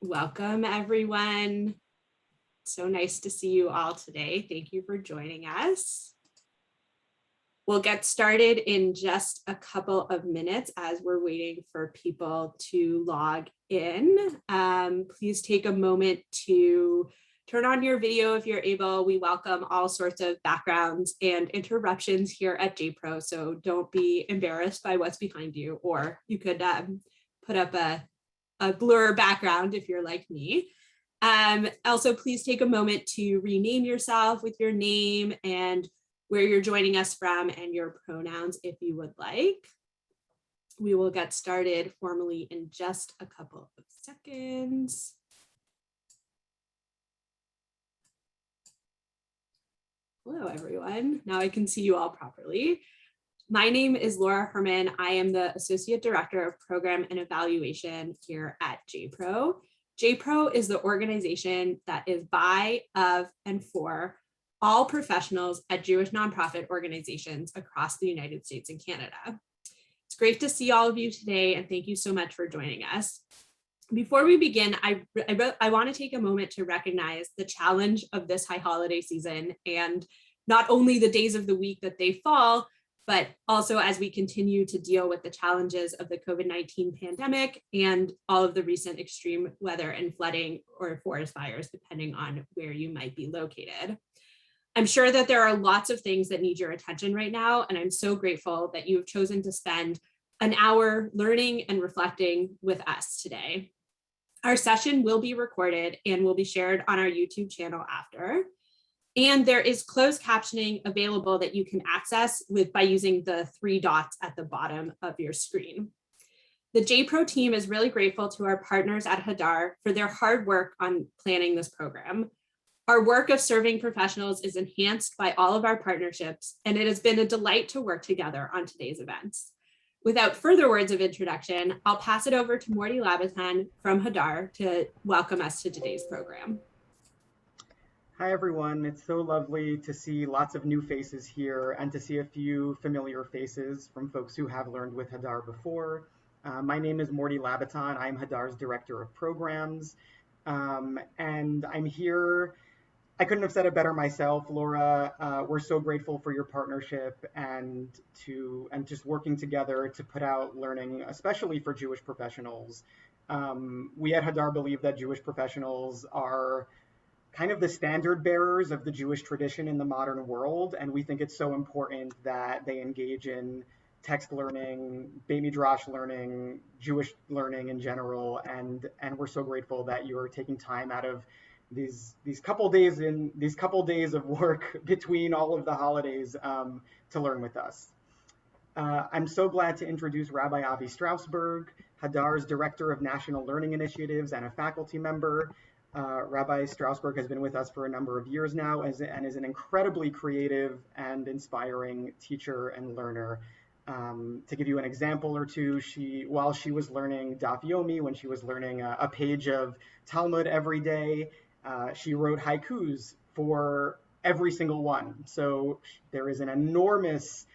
Welcome, everyone. So nice to see you all today. Thank you for joining us. We'll get started in just a couple of minutes as we're waiting for people to log in. Please take a moment to turn on your video if you're able. We welcome all sorts of backgrounds and interruptions here at JPro, so don't be embarrassed by what's behind you, or you could put up a blur background if you're like me. Also, please take a moment to rename yourself with your name and where you're joining us from and your pronouns if you would like. We will get started formally in just a couple of seconds. Hello, everyone. Now I can see you all properly. My name is Laura Herman. I am the Associate Director of Program and Evaluation here at JPro. JPro is the organization that is by, of, and for all professionals at Jewish nonprofit organizations across the United States and Canada. It's great to see all of you today, and thank you so much for joining us. Before we begin, I want to take a moment to recognize the challenge of this high holiday season, and not only the days of the week that they fall, but also as we continue to deal with the challenges of the COVID-19 pandemic and all of the recent extreme weather and flooding or forest fires, depending on where you might be located. I'm sure that there are lots of things that need your attention right now, and I'm so grateful that you've chosen to spend an hour learning and reflecting with us today. Our session will be recorded and will be shared on our YouTube channel after. And there is closed captioning available that you can access by using the 3 dots at the bottom of your screen. The JPro team is really grateful to our partners at Hadar for their hard work on planning this program. Our work of serving professionals is enhanced by all of our partnerships, and it has been a delight to work together on today's events. Without further words of introduction, I'll pass it over to Morty Labaton from Hadar to welcome us to today's program. Hi, everyone. It's so lovely to see lots of new faces here and to see a few familiar faces from folks who have learned with Hadar before. My name is Morty Labaton. I'm Hadar's Director of Programs, and I'm here. I couldn't have said it better myself, Laura. We're so grateful for your partnership and just working together to put out learning, especially for Jewish professionals. We at Hadar believe that Jewish professionals are kind of the standard bearers of the Jewish tradition in the modern world, and we think it's so important that they engage in text learning, Beit Midrash learning, Jewish learning in general, and we're so grateful that you're taking time out of these couple days of work between all of the holidays to learn with us. I'm so glad to introduce Rabbi Avi Strausberg, Hadar's Director of National Learning Initiatives and a faculty member. Rabbi Strausberg has been with us for a number of years now and is an incredibly creative and inspiring teacher and learner. To give you an example or two, while she was learning Daf Yomi, when she was learning a page of Talmud every day, she wrote haikus for every single one. So there is an enormous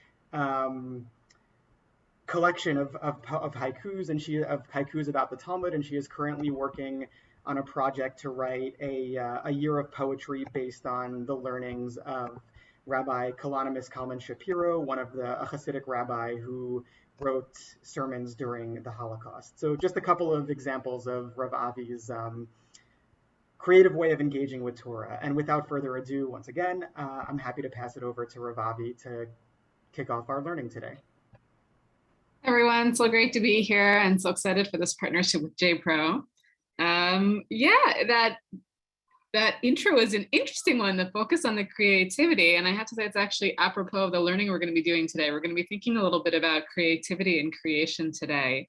collection of haikus of haikus about the Talmud, and she is currently working on a project to write a year of poetry based on the learnings of Rabbi Kalanimus Kalman Shapiro, a Hasidic rabbi who wrote sermons during the Holocaust. So just a couple of examples of Rav Avi's creative way of engaging with Torah. And without further ado, once again, I'm happy to pass it over to Rav Avi to kick off our learning today. Everyone, so great to be here and so excited for this partnership with JPro. That intro is an interesting one, the focus on the creativity. And I have to say, it's actually apropos of the learning we're going to be doing today. We're going to be thinking a little bit about creativity and creation today.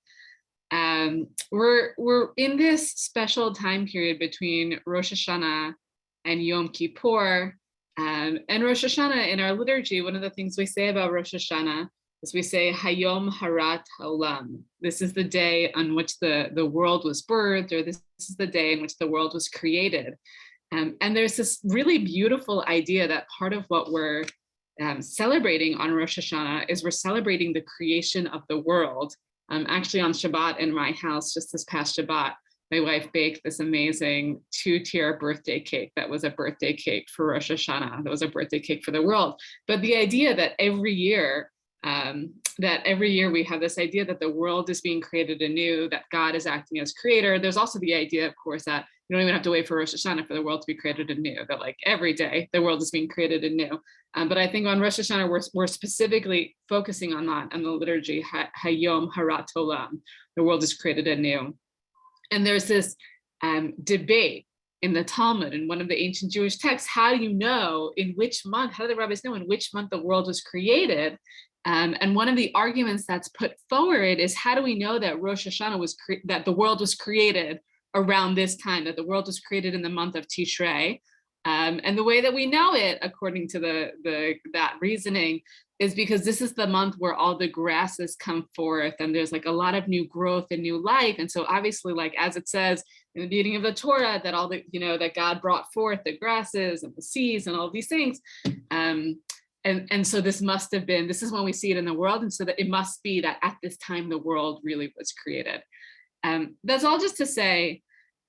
We're in this special time period between Rosh Hashanah and Yom Kippur. And Rosh Hashanah, in our liturgy, one of the things we say about Rosh Hashanah is we say Ha-Yom, Harat, Olam. This is the day on which the world was birthed, or this is the day in which the world was created. And there's this really beautiful idea that part of what we're celebrating on Rosh Hashanah is we're celebrating the creation of the world. Actually on Shabbat in my house, just this past Shabbat, my wife baked this amazing 2-tier birthday cake that was a birthday cake for Rosh Hashanah. That was a birthday cake for the world. But the idea that every year we have this idea that the world is being created anew, that God is acting as creator. There's also the idea, of course, that you don't even have to wait for Rosh Hashanah for the world to be created anew, that like every day the world is being created anew. But I think on Rosh Hashanah, we're specifically focusing on that, on the liturgy, Ha-Yom, Harat, Olam, the world is created anew. And there's this debate in the Talmud, in one of the ancient Jewish texts, how do you know in which month, how do the rabbis know in which month the world was created? And one of the arguments that's put forward is, how do we know that Rosh Hashanah that the world was created around this time, that the world was created in the month of Tishrei? And the way that we know it, according to that reasoning, is because this is the month where all the grasses come forth and there's like a lot of new growth and new life. And so obviously, like as it says in the beginning of the Torah, that all the, that God brought forth the grasses and the seas and all of these things. And so this is when we see it in the world. And so that it must be that at this time, the world really was created. That's all just to say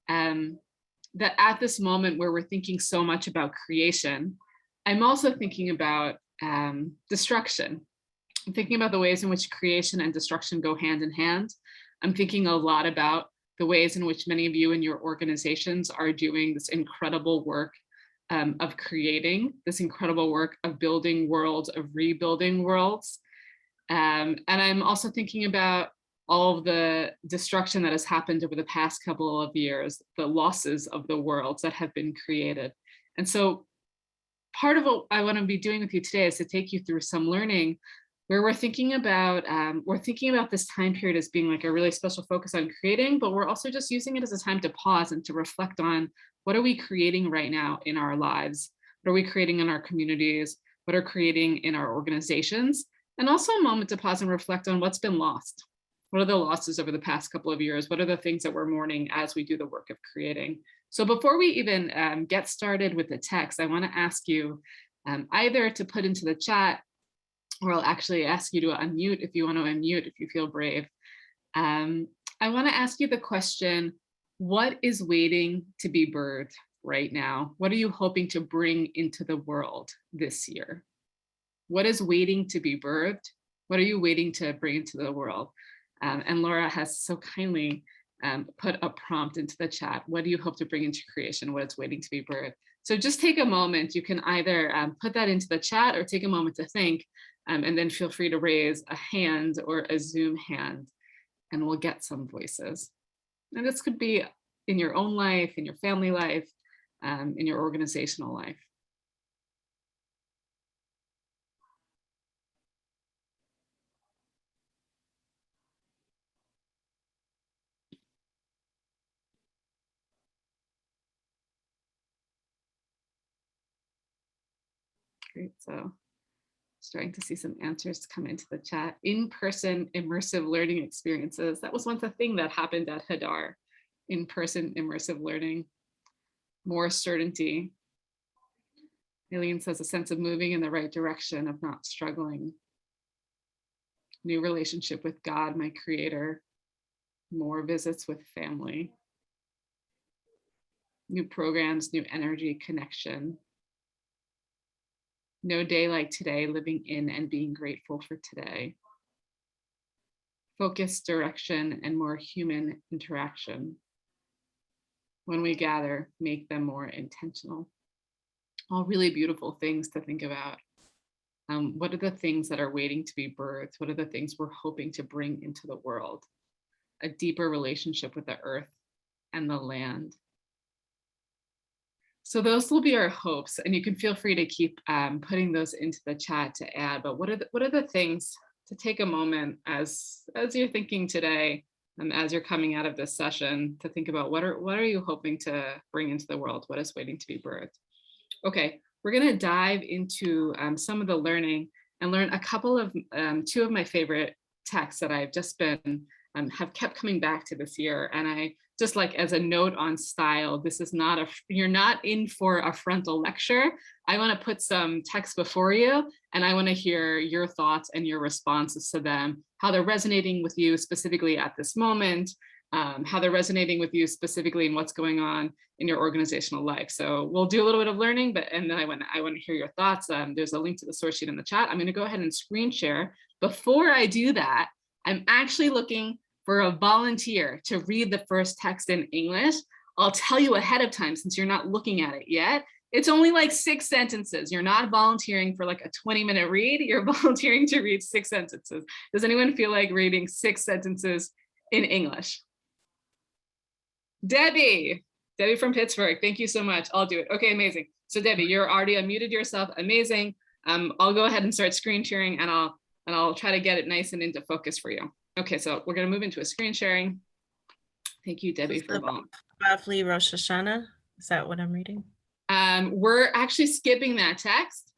that at this moment where we're thinking so much about creation, I'm also thinking about destruction. I'm thinking about the ways in which creation and destruction go hand in hand. I'm thinking a lot about the ways in which many of you in your organizations are doing this incredible work of creating, this incredible work of building worlds, of rebuilding worlds. And I'm also thinking about all of the destruction that has happened over the past couple of years, the losses of the worlds that have been created. And so part of what I want to be doing with you today is to take you through some learning where we're thinking about this time period as being like a really special focus on creating, but we're also just using it as a time to pause and to reflect on, what are we creating right now in our lives? What are we creating in our communities? What are creating in our organizations? And also a moment to pause and reflect on what's been lost. What are the losses over the past couple of years? What are the things that we're mourning as we do the work of creating? So before we even get started with the text, I want to ask you either to put into the chat, or I'll actually ask you to unmute if you want to unmute, if you feel brave. I want to ask you the question, what is waiting to be birthed right now? What are you hoping to bring into the world this year? What is waiting to be birthed? What are you waiting to bring into the world? And Laura has so kindly put a prompt into the chat. What do you hope to bring into creation? What is waiting to be birthed? So just take a moment. You can either put that into the chat or take a moment to think, and then feel free to raise a hand or a Zoom hand, and we'll get some voices. And this could be in your own life, in your family life, in your organizational life. Great, so starting to see some answers come into the chat. In-person immersive learning experiences. That was once a thing that happened at Hadar. In-person immersive learning. More certainty. Eileen says a sense of moving in the right direction, of not struggling. New relationship with God, my creator. More visits with family. New programs, new energy, connection. No day like today, living in and being grateful for today. Focus, direction, and more human interaction. When we gather, make them more intentional. All really beautiful things to think about. What are the things that are waiting to be birthed? What are the things we're hoping to bring into the world? A deeper relationship with the earth and the land. So those will be our hopes, and you can feel free to keep putting those into the chat to add. But what are the things to take a moment as you're thinking today, as you're coming out of this session, to think about what are you hoping to bring into the world? What is waiting to be birthed? Okay, we're going to dive into some of the learning and learn a couple of two of my favorite texts that I've just been have kept coming back to this year. And I just, like, as a note on style, this is not you're not in for a frontal lecture. I want to put some text before you, and I want to hear your thoughts and your responses to them, how they're resonating with you specifically at this moment, how they're resonating with you specifically and what's going on in your organizational life. So we'll do a little bit of learning, and then I want to hear your thoughts. There's a link to the source sheet in the chat. I'm going to go ahead and screen share. Before I do that, I'm actually looking for a volunteer to read the first text in English. I'll tell you ahead of time, since you're not looking at it yet, it's only like 6 sentences. You're not volunteering for like a 20-minute read. You're volunteering to read 6 sentences. Does anyone feel like reading 6 sentences in English? Debbie from Pittsburgh, thank you so much. I'll do it. Okay, amazing. So Debbie, you're already unmuted yourself. Amazing. I'll go ahead and start screen sharing, and I'll try to get it nice and into focus for you. Okay, so we're going to move into a screen sharing. Thank you, Debbie, for volunteering. Roughly Rosh Hashanah. Is that what I'm reading? We're actually skipping that text.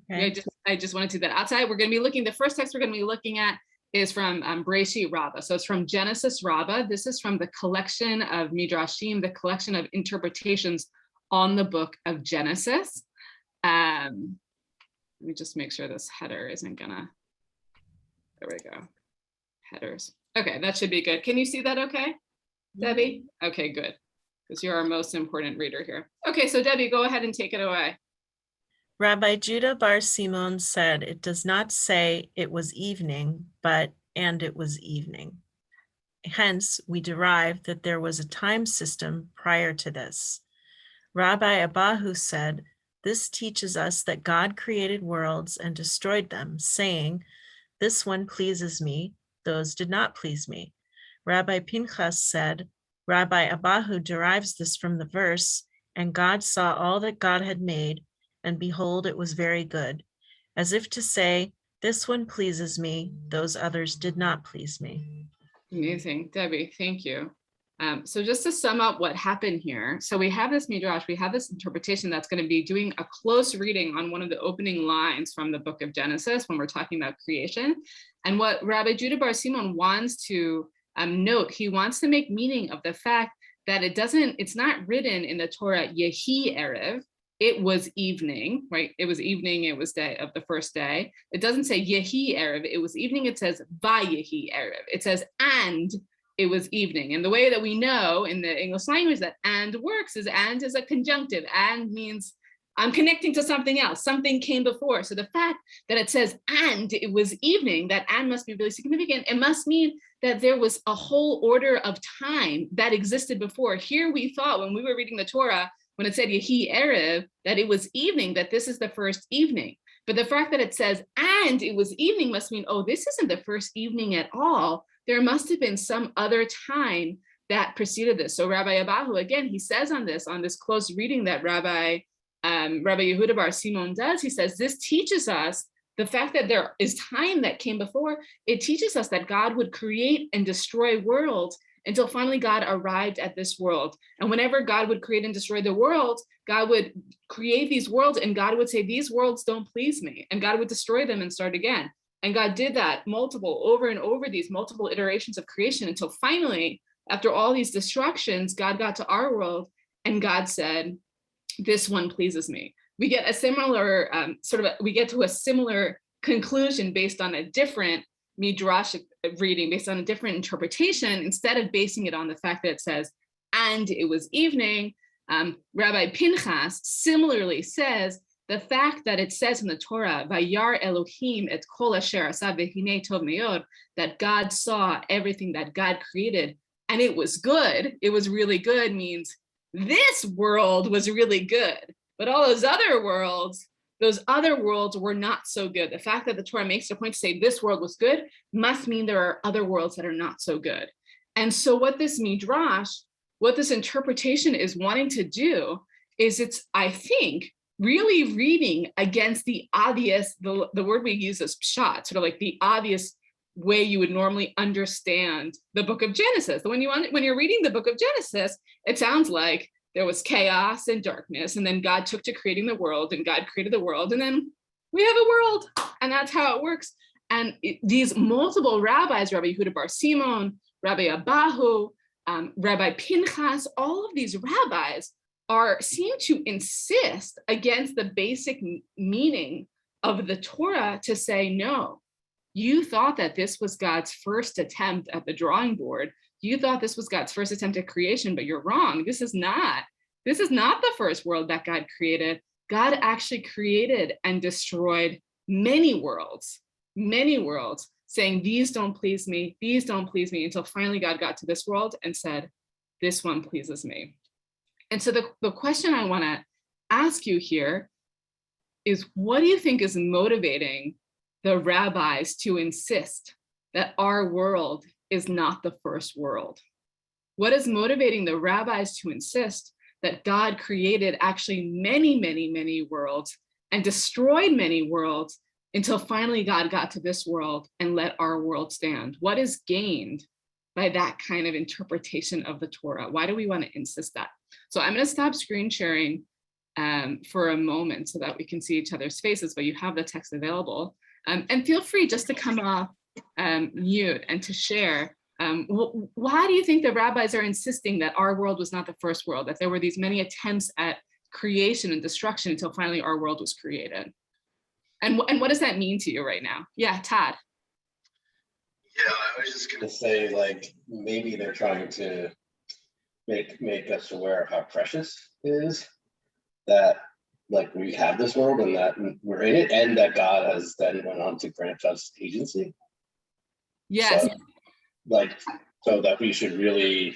Okay. I just want to do that outside. We're going to be looking, the first text we're going to be looking at is from Breshit Rabbah. So it's from Genesis Rabbah. This is from the collection of Midrashim, the collection of interpretations on the book of Genesis. Let me just make sure this header isn't gonna, there we go. Headers. Okay, that should be good. Can you see that okay, Debbie? Okay, good, because you're our most important reader here. Okay, so Debbie, go ahead and take it away. Rabbi Judah bar Simon said, it does not say it was evening, but and it was evening. Hence, we derive that there was a time system prior to this. Rabbi Abahu said, this teaches us that God created worlds and destroyed them, saying, this one pleases me, those did not please me. Rabbi Pinchas said, Rabbi Abahu derives this from the verse, and God saw all that God had made, and behold, it was very good, as if to say, this one pleases me, those others did not please me. Amazing, Debbie, thank you. So just to sum up what happened here, so we have this midrash, we have this interpretation that's going to be doing a close reading on one of the opening lines from the book of Genesis when we're talking about creation. And what Rabbi Judah bar Simon wants to note, he wants to make meaning of the fact that it's not written in the Torah, Yehi Erev, it was evening, right? It was evening, it was day of the first day. It doesn't say Yehi Erev, it was evening, it says Vayehi Erev. It says, and it was evening. And the way that we know in the English language that and works is and is a conjunctive. And means I'm connecting to something else. Something came before. So the fact that it says and it was evening, that and must be really significant. It must mean that there was a whole order of time that existed before. Here we thought when we were reading the Torah, when it said Yehi Erev, that it was evening, that this is the first evening. But the fact that it says and it was evening must mean, oh, this isn't the first evening at all. There must have been some other time that preceded this. So Rabbi Abahu, again, he says on this close reading that Rabbi Yehuda bar Simon does, he says, this teaches us the fact that there is time that came before. It teaches us that God would create and destroy worlds until finally God arrived at this world. And whenever God would create and destroy the world, God would create these worlds and God would say, these worlds don't please me. And God would destroy them and start again. And God did that over and over these multiple iterations of creation until finally, after all these destructions, God got to our world and God said, this one pleases me. We get a similar we get to a similar conclusion based on a different midrash reading, based on a different interpretation, instead of basing it on the fact that it says, and it was evening. Rabbi Pinchas similarly says, the fact that it says in the Torah, Vayar Elohim et kol asher asa v'hinei tov meod, that God saw everything that God created and it was good, it was really good, means this world was really good, but all those other worlds were not so good. The fact that the Torah makes a point to say this world was good must mean there are other worlds that are not so good. And so what this midrash, what this interpretation is wanting to do is it's, I think, really reading against the obvious, the word we use is pshat, sort of like the obvious way you would normally understand the book of Genesis. When you're reading the book of Genesis, it sounds like there was chaos and darkness, and then God took to creating the world, and God created the world, and then we have a world, and that's how it works. And these multiple rabbis, Rabbi Yehuda bar Simon, Rabbi Abahu, Rabbi Pinchas, all of these rabbis seem to insist against the basic meaning of the Torah to say, no, you thought that this was God's first attempt at the drawing board. You thought this was God's first attempt at creation, but you're wrong. This is not the first world that God created. God actually created and destroyed many worlds, saying, these don't please me, until finally God got to this world and said, this one pleases me. And so the question I want to ask you here is, what do you think is motivating the rabbis to insist that our world is not the first world? What is motivating the rabbis to insist that God created actually many worlds and destroyed many worlds until finally God got to this world and let our world stand? What is gained by that kind of interpretation of the Torah? Why do we want to insist that? So I'm going to stop screen sharing for a moment so that we can see each other's faces, but you have the text available. And feel free just to come off mute and to share. Why do you think the rabbis are insisting that our world was not the first world, that there were these many attempts at creation and destruction until finally our world was created? And what does that mean to you right now? Yeah, Todd. Yeah, I was just gonna say, like, maybe they're trying to make us aware of how precious it is that, like, we have this world and that we're in it, and that God has then went on to grant us agency. Yes. So that we should really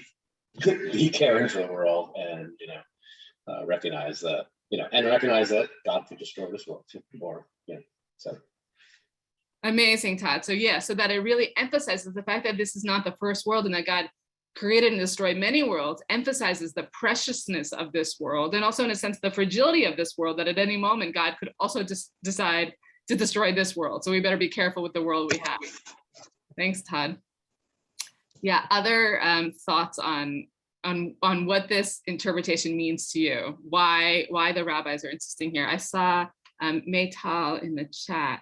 be caring for the world, and recognize that God could destroy this world more. So. Amazing, Todd. So yeah, so that it really emphasizes the fact that this is not the first world and that God created and destroyed many worlds, emphasizes the preciousness of this world, and also in a sense the fragility of this world, that at any moment God could also just decide to destroy this world. So we better be careful with the world we have. Thanks, Todd. Yeah, other thoughts on what this interpretation means to you? Why the rabbis are insisting here? I saw Maytal in the chat,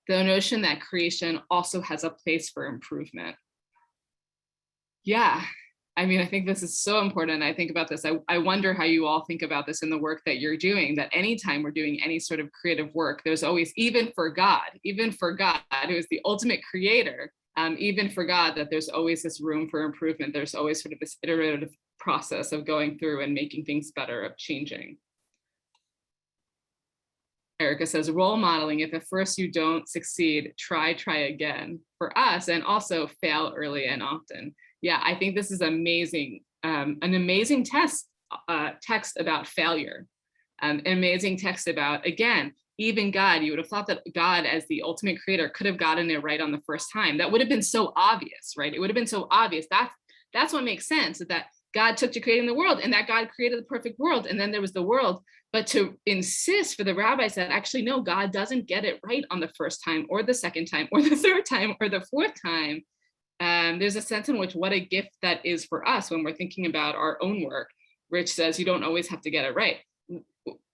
the notion that creation also has a place for improvement. Yeah, I mean, I think this is so important. I think about this. I wonder how you all think about this in the work that you're doing, that anytime we're doing any sort of creative work, there's always, even for God, who is the ultimate creator, even for God, that there's always this room for improvement. There's always sort of this iterative process of going through and making things better, of changing. Erica says, role modeling, if at first you don't succeed, try again, for us, and also fail early and often. Yeah, I think this is amazing, an amazing text about failure, an amazing text about, again, even God. You would have thought that God, as the ultimate creator, could have gotten it right on the first time. That would have been so obvious, right? It would have been so obvious. That's what makes sense, that God took to creating the world, and that God created the perfect world, and then there was the world. But to insist for the rabbis that actually, no, God doesn't get it right on the first time, or the second time, or the third time, or the fourth time. There's a sense in which what a gift that is for us when we're thinking about our own work. Rich says you don't always have to get it right.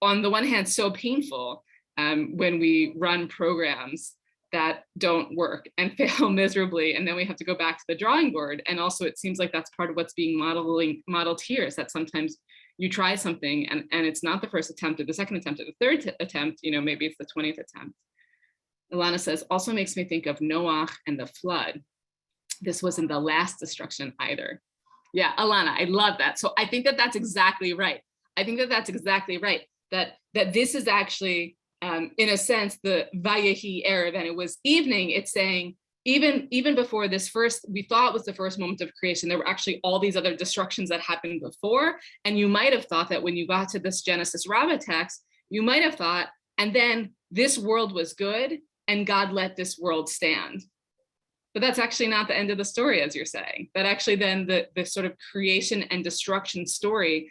On the one hand, so painful when we run programs that don't work and fail miserably, and then we have to go back to the drawing board. And also it seems like that's part of what's being modeled here, is that sometimes you try something and it's not the first attempt or the second attempt or the third attempt, maybe it's the 20th attempt. Ilana says, also makes me think of Noah and the flood. This wasn't the last destruction either. Yeah, Ilana, I love that. So I think that that's exactly right. That this is actually, in a sense, the Vayehi Erev, and it was evening. It's saying, even before this first, we thought was the first moment of creation, there were actually all these other destructions that happened before. And you might have thought that when you got to this Genesis Rabbah text, you might have thought, and then this world was good and God let this world stand. But that's actually not the end of the story, as you're saying. That actually then the sort of creation and destruction story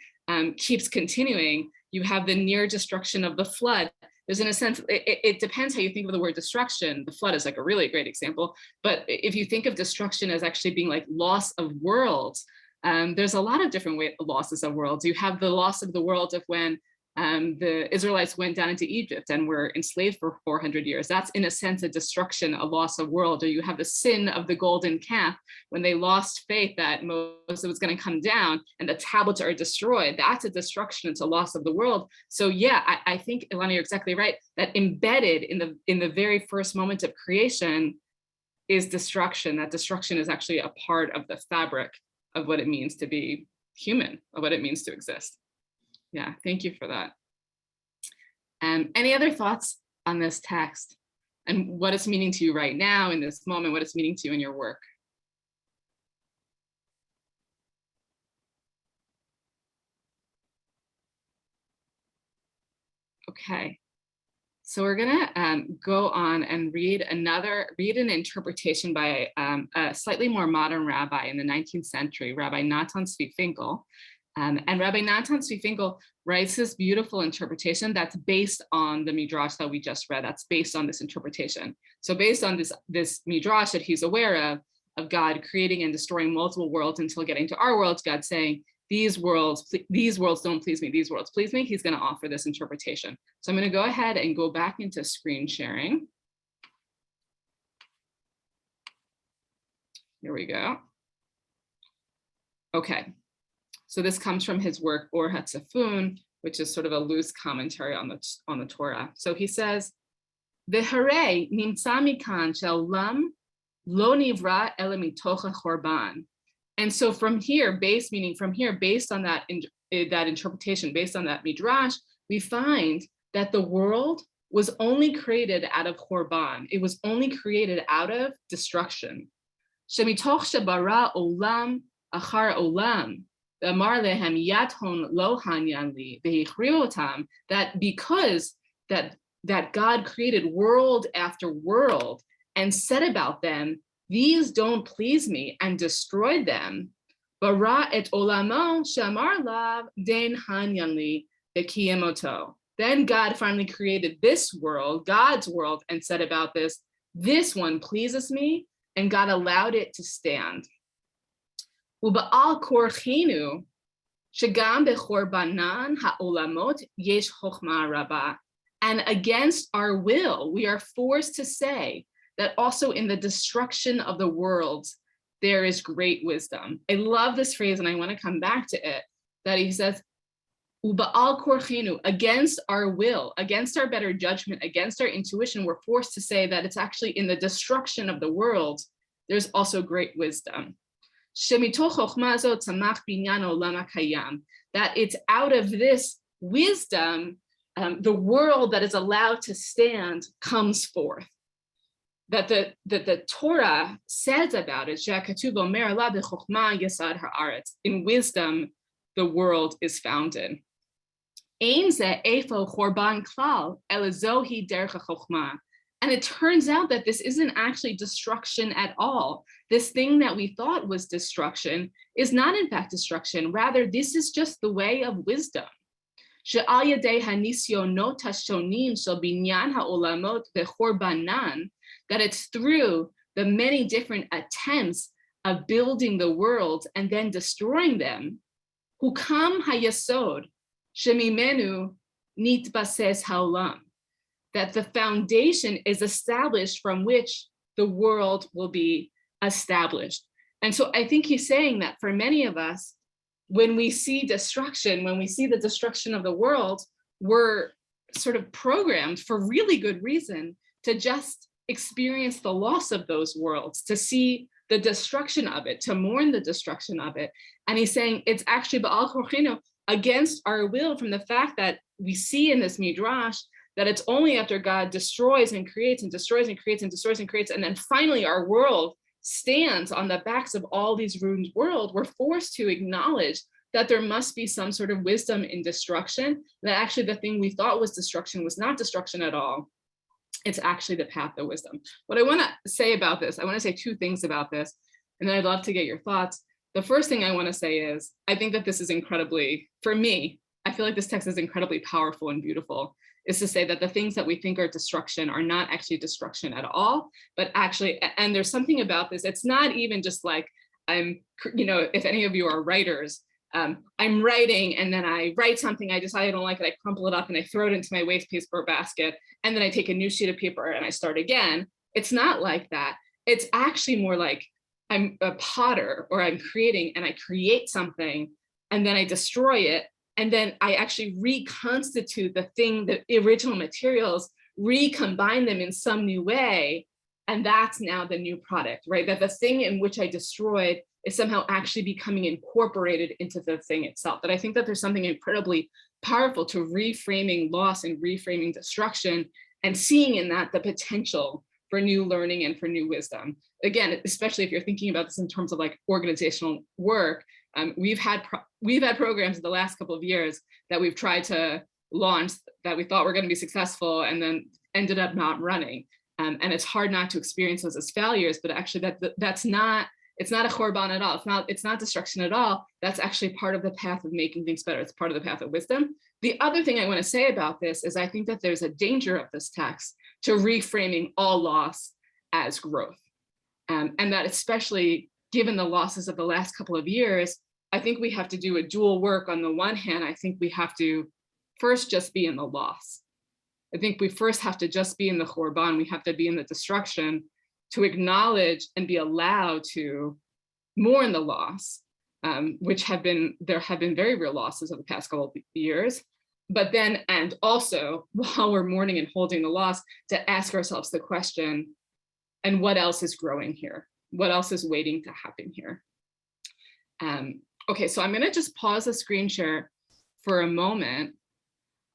keeps continuing. You have the near destruction of the flood. There's, in a sense, it depends how you think of the word destruction. The flood is like a really great example. But if you think of destruction as actually being like loss of worlds, there's a lot of different losses of worlds. You have the loss of the world of when the Israelites went down into Egypt and were enslaved for 400 years. That's, in a sense, a destruction, a loss of world. Or you have the sin of the golden calf when they lost faith that Moses was going to come down and the tablets are destroyed. That's a destruction. It's a loss of the world. So yeah, I think, Ilana, you're exactly right, that embedded in the very first moment of creation is destruction, that destruction is actually a part of the fabric of what it means to be human, of what it means to exist. Yeah, thank you for that. Any other thoughts on this text and what it's meaning to you right now in this moment, what it's meaning to you in your work? Okay, so we're gonna go on and read an interpretation by a slightly more modern rabbi in the 19th century, Rabbi Natan Tzvi Finkel. And Rabbi Natan Tzvi Finkel writes this beautiful interpretation that's based on the midrash that we just read. That's based on this interpretation. So based on this midrash that he's aware of God creating and destroying multiple worlds until getting to our worlds, God saying, these worlds don't please me, these worlds please me. He's going to offer this interpretation. So I'm going to go ahead and go back into screen sharing. Here we go. Okay. So this comes from his work Or HaTzafun, which is sort of a loose commentary on the Torah. So he says, "V'harei nimtza mikan she'olam lo nivra ela mitoch chorban." And so from here, based on that interpretation, based on that midrash, we find that the world was only created out of chorban. It was only created out of destruction. Shemitoch shebara olam achar olam. That because that God created world after world and said about them, these don't please me, and destroyed them. Bara et olamo shamar lav den hanyanli bekiemoto. Then God finally created this world, God's world, and said about this one pleases me, and God allowed it to stand. Uba'al korchenu shagam bechorbanan ha'olamot yesh chokhmah rabah. And against our will, we are forced to say that also in the destruction of the worlds, there is great wisdom. I love this phrase, and I want to come back to it, that he says, Uba'al korchenu, against our will, against our better judgment, against our intuition, we're forced to say that it's actually in the destruction of the world, there's also great wisdom. That it's out of this wisdom, the world that is allowed to stand comes forth. That the Torah says about it, in wisdom, the world is founded. And it turns out that this isn't actually destruction at all. This thing that we thought was destruction is not in fact destruction. Rather, this is just the way of wisdom. That it's through the many different attempts of building the world and then destroying them, hukam hayasod shemimenu nitbases haolam, that the foundation is established from which the world will be established. And so I think he's saying that for many of us, when we see destruction, when we see the destruction of the world, we're sort of programmed for really good reason to just experience the loss of those worlds, to see the destruction of it, to mourn the destruction of it. And he's saying it's actually ba'al korchenu, against our will, from the fact that we see in this midrash that it's only after God destroys and creates and destroys and creates and destroys and creates, and then finally our world stands on the backs of all these ruined worlds, we're forced to acknowledge that there must be some sort of wisdom in destruction, that actually the thing we thought was destruction was not destruction at all. It's actually the path of wisdom. What I want to say about this, I want to say two things about this, and then I'd love to get your thoughts. The first thing I want to say is, I think that this is incredibly, for me, I feel like this text is incredibly powerful and beautiful, is to say that the things that we think are destruction are not actually destruction at all, but actually, and there's something about this, it's not even just like if any of you are writers, I'm writing and then I write something, I decide I don't like it, I crumple it up and I throw it into my waste paper basket, and then I take a new sheet of paper and I start again. It's not like that. It's actually more like I'm a potter, or I'm creating and I create something and then I destroy it. And then I actually reconstitute the thing, the original materials, recombine them in some new way. And that's now the new product, right? That the thing in which I destroyed is somehow actually becoming incorporated into the thing itself. That I think that there's something incredibly powerful to reframing loss and reframing destruction and seeing in that the potential for new learning and for new wisdom. Again, especially if you're thinking about this in terms of like organizational work, we've had programs in the last couple of years that we've tried to launch that we thought were going to be successful and then ended up not running. And it's hard not to experience those as failures, but actually it's not a korban at all. It's not destruction at all. That's actually part of the path of making things better. It's part of the path of wisdom. The other thing I want to say about this is I think that there's a danger of this text to reframing all loss as growth. And that especially given the losses of the last couple of years, I think we have to do a dual work. On the one hand, I think we have to first just be in the loss. I think we first have to just be in the korban. We have to be in the destruction to acknowledge and be allowed to mourn the loss, there have been very real losses over the past couple of years. But then, and also while we're mourning and holding the loss, to ask ourselves the question, and what else is growing here? What else is waiting to happen here? Okay, so I'm gonna just pause the screen share for a moment.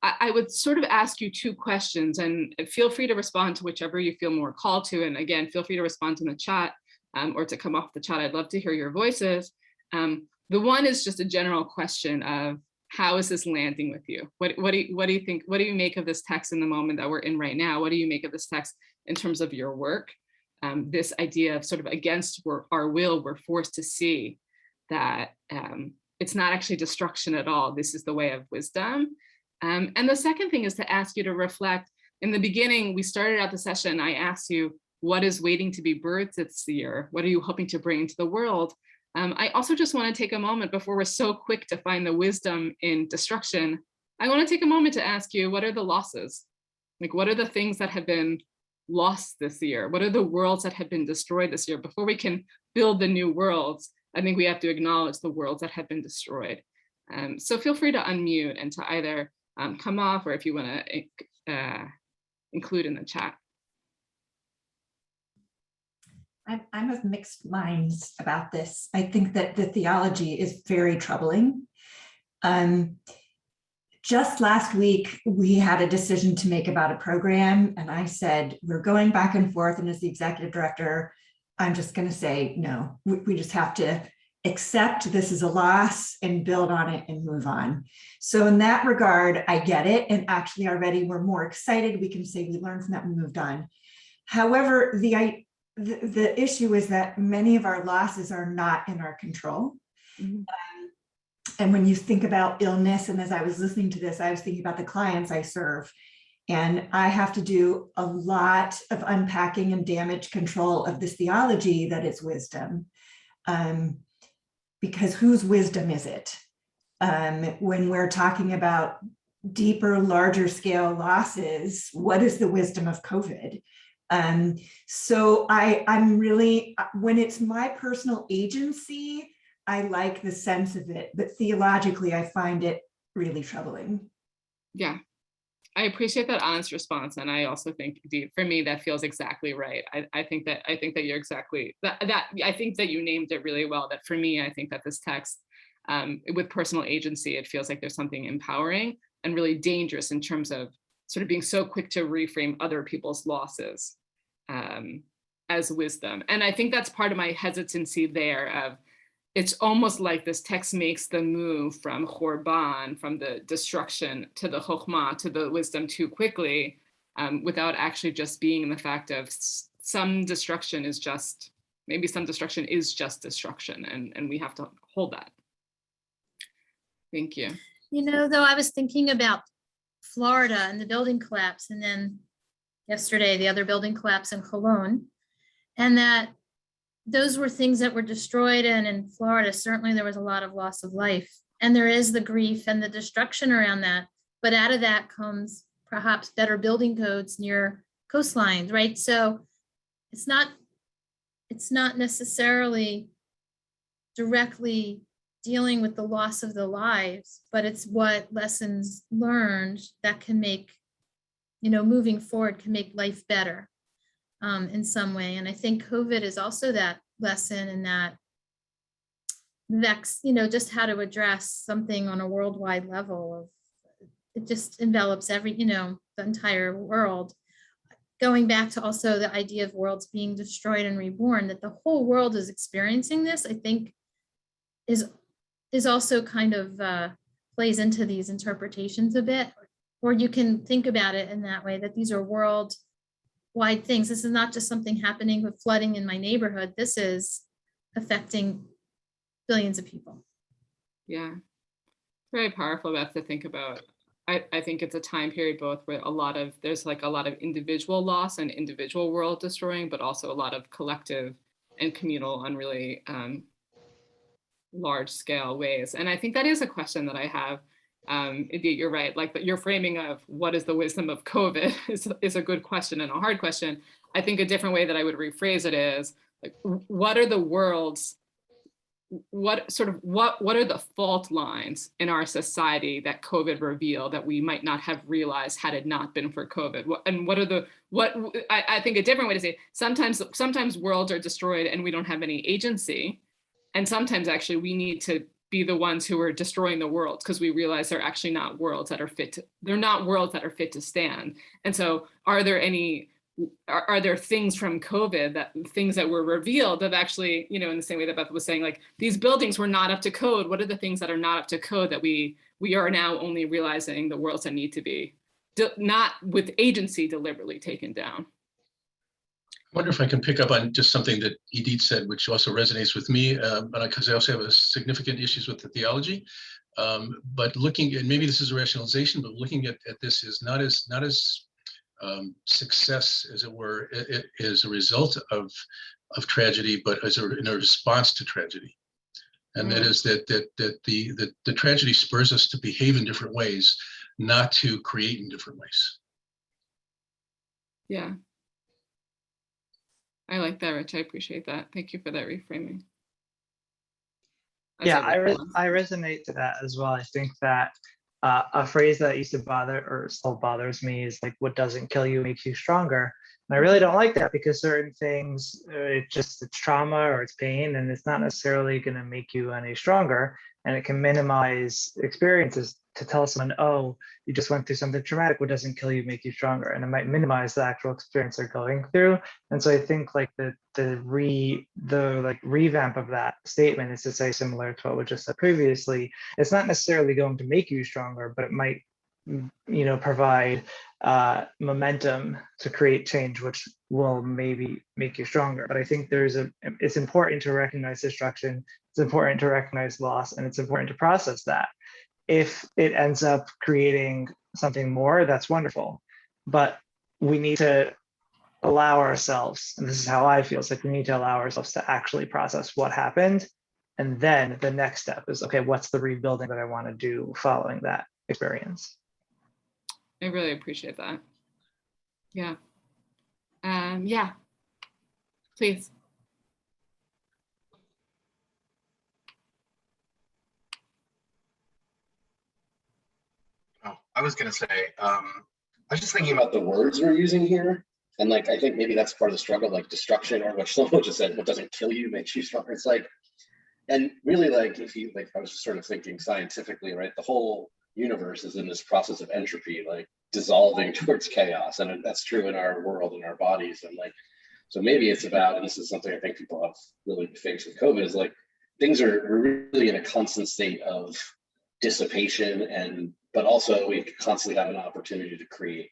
I would sort of ask you two questions, and feel free to respond to whichever you feel more called to. And again, feel free to respond in the chat or to come off the chat. I'd love to hear your voices. The one is just a general question of how is this landing with you? What do you think? What do you make of this text in the moment that we're in right now? What do you make of this text in terms of your work? This idea of sort of against our will, we're forced to see that it's not actually destruction at all. This is the way of wisdom. And the second thing is to ask you to reflect. In the beginning, we started out the session, I asked you, what is waiting to be birthed this year? What are you hoping to bring into the world? I also just want to take a moment before we're so quick to find the wisdom in destruction. I want to take a moment to ask you, what are the losses? Like, what are the things that have been lost this year? What are the worlds that have been destroyed this year? Before we can build the new worlds, I think we have to acknowledge the worlds that have been destroyed. So feel free to unmute and to either come off, or if you want to include in the chat. I'm of mixed minds about this. I think that the theology is very troubling. Just last week, we had a decision to make about a program, and I said, we're going back and forth, and as the executive director, I'm just going to say, no, we just have to accept this is a loss and build on it and move on. So in that regard, I get it. And actually already we're more excited. We can say we learned from that and moved on. However, the issue is that many of our losses are not in our control. Mm-hmm. And when you think about illness, and as I was listening to this, I was thinking about the clients I serve. And I have to do a lot of unpacking and damage control of this theology that is wisdom. Because whose wisdom is it? When we're talking about deeper, larger scale losses, what is the wisdom of COVID? So I'm really, when it's my personal agency, I like the sense of it, but theologically, I find it really troubling. Yeah, I appreciate that honest response, and I also think, for me, that feels exactly right. I think that you're exactly that. I think that you named it really well. That for me, I think that this text, with personal agency, it feels like there's something empowering and really dangerous in terms of sort of being so quick to reframe other people's losses as wisdom. And I think that's part of my hesitancy there. Of it's almost like this text makes the move from Chorban, from the destruction, to the Chokhmah, to the wisdom too quickly, without actually just being in the fact of some destruction is just, maybe some destruction is just destruction, and we have to hold that. Thank you. You know, though, I was thinking about Florida and the building collapse, and then yesterday, the other building collapse in Cologne, and that those were things that were destroyed. And in Florida, certainly there was a lot of loss of life, and there is the grief and the destruction around that. But out of that comes perhaps better building codes near coastlines, right? So it's not necessarily directly dealing with the loss of the lives, but it's what lessons learned that can make, moving forward, can make life better. in some way. And I think COVID is also that lesson, and that just how to address something on a worldwide level of, it just envelops the entire world. Going back to also the idea of worlds being destroyed and reborn, that the whole world is experiencing this, I think is also kind of plays into these interpretations a bit. Or you can think about it in that way, that these are worldwide things. This is not just something happening with flooding in my neighborhood. This is affecting billions of people. Yeah, very powerful. That's to think about. I think it's a time period both where there's like a lot of individual loss and individual world destroying, but also a lot of collective and communal on really large scale ways. And I think that is a question that I have. You're right, like your framing of what is the wisdom of COVID is a good question and a hard question. I think a different way that I would rephrase it is like, what are the worlds, what are the fault lines in our society that COVID revealed that we might not have realized had it not been for COVID? And I think a different way to say it, sometimes worlds are destroyed and we don't have any agency. And sometimes actually we need to be the ones who are destroying the worlds because we realize they're actually not worlds that are fit to stand. And so are there things from COVID, things that were revealed that actually, in the same way that Beth was saying, like these buildings were not up to code. What are the things that are not up to code that we are now only realizing the worlds that need to be not with agency deliberately taken down? I wonder if I can pick up on just something that Edith said, which also resonates with me, because I also have significant issues with the theology. But looking at, maybe this is a rationalization, but looking at this is not as success, as it were, it is a result of tragedy, but in a response to tragedy. And that is that the tragedy spurs us to behave in different ways, not to create in different ways. Yeah. I like that, Rich. I appreciate that. Thank you for that reframing. Yeah, I resonate to that as well. I think that a phrase that used to bother or still bothers me is like, what doesn't kill you makes you stronger. And I really don't like that, because certain things, it's trauma or it's pain, and it's not necessarily going to make you any stronger. And it can minimize experiences to tell someone, oh, you just went through something traumatic. What doesn't kill you make you stronger. And it might minimize the actual experience they're going through. And so I think like the revamp of that statement is to say, similar to what we just said previously, it's not necessarily going to make you stronger, but it might provide momentum to create change, which will maybe make you stronger. But I think it's important to recognize destruction, it's important to recognize loss, and it's important to process that. If it ends up creating something more, that's wonderful. But we need to allow ourselves, and this is how I feel, it's like we need to allow ourselves to actually process what happened. And then the next step is, okay, what's the rebuilding that I want to do following that experience? I really appreciate that. Yeah. Yeah, please. Oh, I was going to say, I was just thinking about the words we're using here. And like, I think maybe that's part of the struggle, like destruction, or what Shlomo just said, what doesn't kill you makes you stronger. It's like, and really like, I was just sort of thinking scientifically, right? The whole universe is in this process of entropy, like dissolving towards chaos. And that's true in our world, in our bodies. And like, so maybe it's about, and this is something I think people have really faced with COVID, is like, we're really in a constant state of dissipation, but also we constantly have an opportunity to create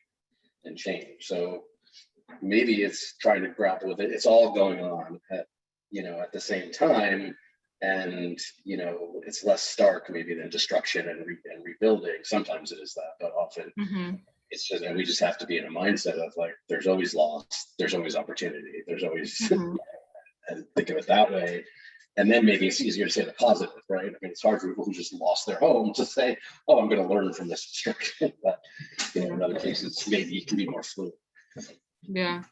and change. So maybe it's trying to grapple with it. It's all going on at the same time. And, it's less stark maybe than destruction and rebuilding. Sometimes it is that, but often it's just, and we just have to be in a mindset of like, there's always loss, there's always opportunity, there's always, and think of it that way. And then maybe it's easier to say the positive, right? I mean, it's hard for people who just lost their home to say, oh, I'm going to learn from this destruction. But, in other cases, maybe it can be more fluid. Yeah,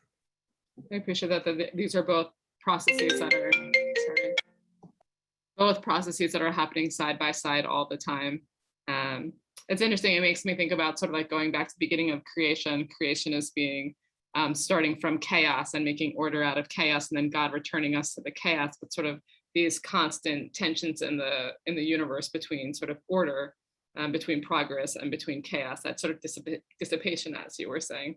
I appreciate that these are both processes that are happening side by side all the time. It's interesting. It makes me think about sort of like going back to the beginning of creation. Creation is being starting from chaos and making order out of chaos, and then God returning us to the chaos, but sort of these constant tensions in the universe between sort of order, between progress and between chaos, that sort of dissipation, as you were saying.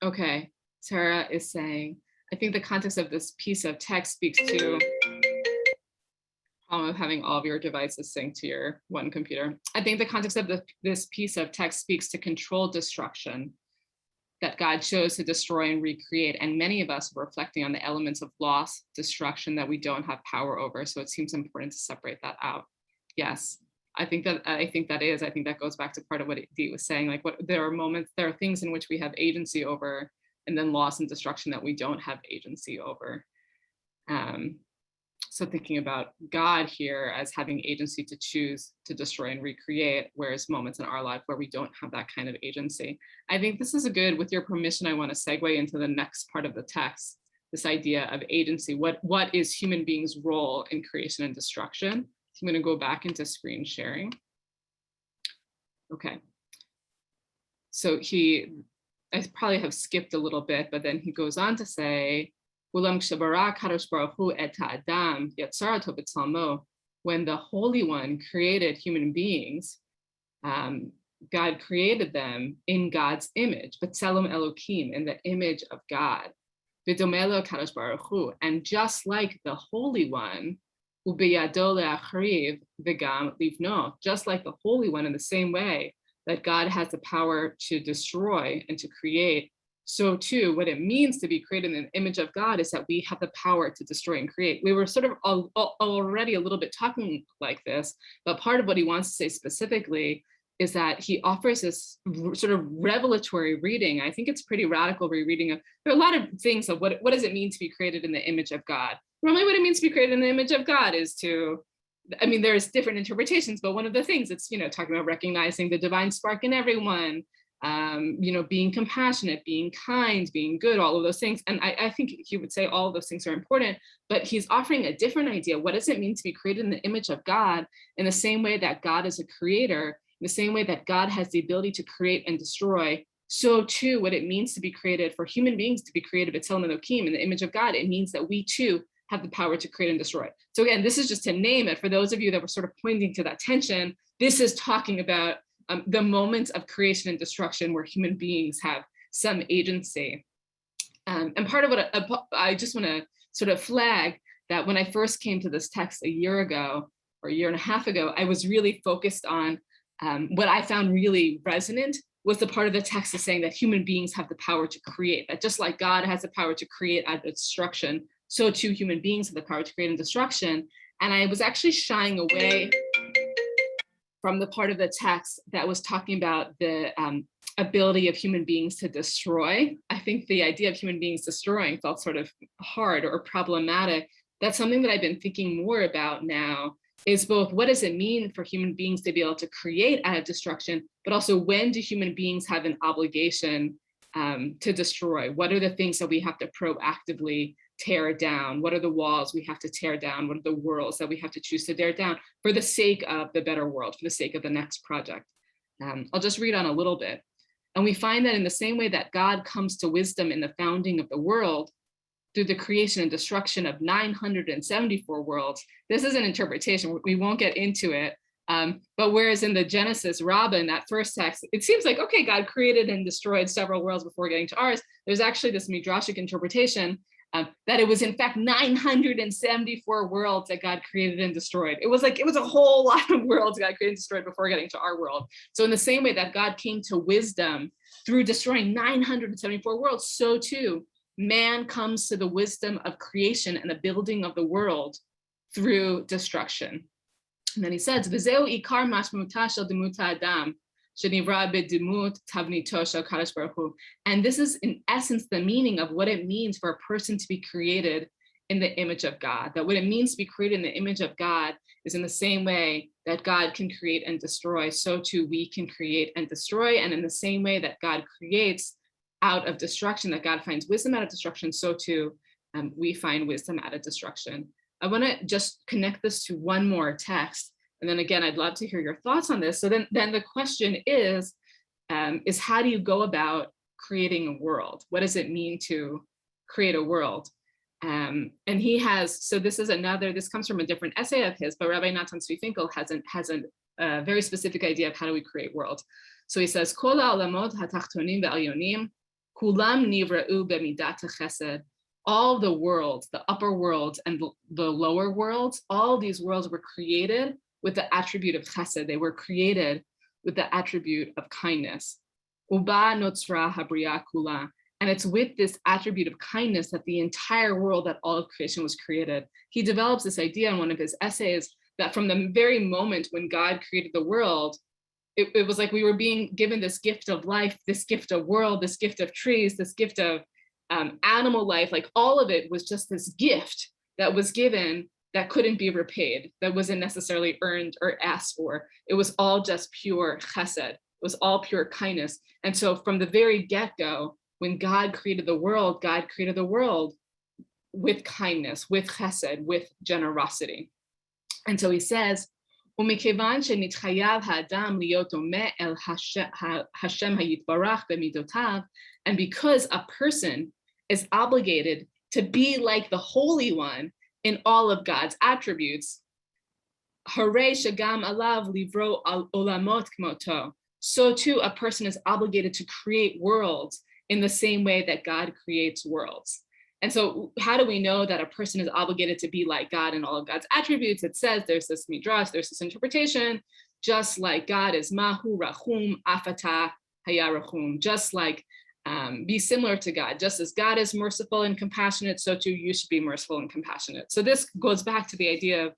Okay, Sarah is saying, I think the context of this piece of text speaks to the problem of having all of your devices synced to your one computer. I think the context of this piece of text speaks to controlled destruction that God chose to destroy and recreate. And many of us are reflecting on the elements of loss, destruction that we don't have power over. So it seems important to separate that out. Yes, I think that goes back to part of what Dee was saying. Like, there are things in which we have agency over, and then loss and destruction that we don't have agency over. So thinking about God here as having agency to choose to destroy and recreate, whereas moments in our life where we don't have that kind of agency. I think this is a good, with your permission, I want to segue into the next part of the text, this idea of agency. What is human beings' role in creation and destruction? I'm going to go back into screen sharing. Okay. So I probably have skipped a little bit, but then he goes on to say, Olam k'shabara kadosh baruch hu et ha'adam yatzarato b'tzalmo. When the Holy One created human beings, God created them in God's image, b'tzelem Elokim, in the image of God. V'domelo kadosh baruch hu, and just like the Holy One, ubiyado le'achriv v'gam livno, just like the Holy One, in the same way that God has the power to destroy and to create, so too, what it means to be created in the image of God is that we have the power to destroy and create. We were sort of already a little bit talking like this, but part of what he wants to say specifically is that he offers this sort of revelatory reading. I think it's pretty radical rereading of, there are a lot of things of what does it mean to be created in the image of God? Normally what it means to be created in the image of God is to, I mean, there's different interpretations, but one of the things it's, talking about recognizing the divine spark in everyone, being compassionate, being kind, being good, all of those things. And I think he would say all of those things are important, but he's offering a different idea. What does it mean to be created in the image of God? In the same way that God is a creator, in the same way that God has the ability to create and destroy, so too what it means to be created, for human beings to be created b'tzelem Elokim, in the image of God, it means that we too have the power to create and destroy. So again, this is just to name it. For those of you that were sort of pointing to that tension, this is talking about the moments of creation and destruction where human beings have some agency. And part of what I just want to sort of flag that when I first came to this text a year ago or a year and a half ago, I was really focused on what I found really resonant was the part of the text is saying that human beings have the power to create, that just like God has the power to create out of destruction, so too human beings have the power to create and destruction. And I was actually shying away from the part of the text that was talking about the ability of human beings to destroy. I think the idea of human beings destroying felt sort of hard or problematic. That's something that I've been thinking more about now, is both what does it mean for human beings to be able to create out of destruction, but also when do human beings have an obligation to destroy? What are the things that we have to proactively tear down? What are the walls we have to tear down? What are the worlds that we have to choose to tear down for the sake of the better world, for the sake of the next project? I'll just read on a little bit. And we find that in the same way that God comes to wisdom in the founding of the world through the creation and destruction of 974 worlds, this is an interpretation, we won't get into it. But whereas in the Genesis Rabbah, in that first text, it seems like, okay, God created and destroyed several worlds before getting to ours. There's actually this midrashic interpretation that it was in fact 974 worlds that God created and destroyed. It was a whole lot of worlds God created and destroyed before getting to our world. So in the same way that God came to wisdom through destroying 974 worlds, so too man comes to the wisdom of creation and the building of the world through destruction. And then he says, "V'zeu ikar mashmuta shel demuta adam." And this is in essence the meaning of what it means for a person to be created in the image of God. That what it means to be created in the image of God is in the same way that God can create and destroy, so too we can create and destroy. And in the same way that God creates out of destruction, that God finds wisdom out of destruction, so too we find wisdom out of destruction. I want to just connect this to one more text. And then again, I'd love to hear your thoughts on this. So then the question is how do you go about creating a world? What does it mean to create a world? And he has, so this comes from a different essay of his, but Rabbi Natan Tzvi Finkel has a very specific idea of how do we create worlds. So he says, Kol ha'olamot hatachtonim ve'alyonim, kulam nivra'u b'midat chesed. All the worlds, the upper worlds and the lower worlds, all these worlds were created with the attribute of chesed. They were created with the attribute of kindness. Uba notzra habriya kula. And it's with this attribute of kindness that the entire world, that all of creation was created. He develops this idea in one of his essays that from the very moment when God created the world, it was like we were being given this gift of life, this gift of world, this gift of trees, this gift of animal life. Like all of it was just this gift that was given that couldn't be repaid, that wasn't necessarily earned or asked for. It was all just pure chesed. It was all pure kindness. And so from the very get-go, when God created the world with kindness, with chesed, with generosity. And so he says, and because a person is obligated to be like the Holy One in all of God's attributes, so too a person is obligated to create worlds in the same way that God creates worlds. And so how do we know that a person is obligated to be like God in all of God's attributes? It says there's this midrash, there's this interpretation, just like God is mahu rachum afata hayarachum, just like be similar to God. Just as God is merciful and compassionate, so too you should be merciful and compassionate. So this goes back to the idea of